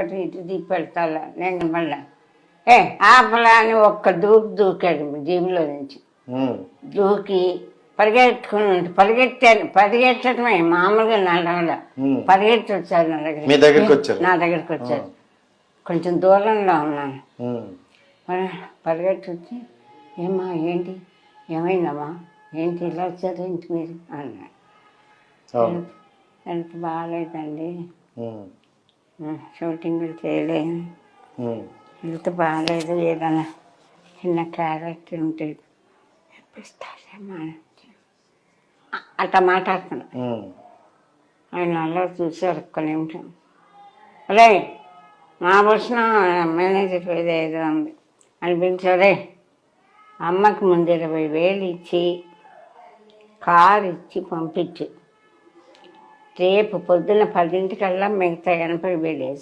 అటు ఇటు తిప్పి పెడతాలా నేను మళ్ళా ఆపలా అని ఒక్క దూకాడు జీబులో నుంచి దూకి పరిగెట్టడమే మామూలుగా నడవల పరిగెత్తి వచ్చారు నా దగ్గరికి వచ్చారు కొంచెం దూరంలో ఉన్నాను పరిగెత్తి వచ్చి ఏమా ఏంటి ఏమైందమ్మా ఏంటి ఇలా వచ్చారు ఏంటి మీరు అన్నాడు ఎంత బాగాలేదండి షూటింగ్లు చేయలేదు ఎంత బాగాలేదు ఏదైనా చిన్న క్యారెక్టర్ ఉంటే ఇప్పిస్తారేమో అట్లా మాట్లాడుతున్నా ఆయన అలా చూసారు ఒక్క నిమిషం అరే మా వచ్చిన మేనేజర్ ఏదో ఉంది అనిపించరే అమ్మకి ముందు 20,000 ఇచ్చి కారు ఇచ్చి పంపించి రేపు పొద్దున్న 10 గంటలకల్లా మిగతా 80,000 వేసి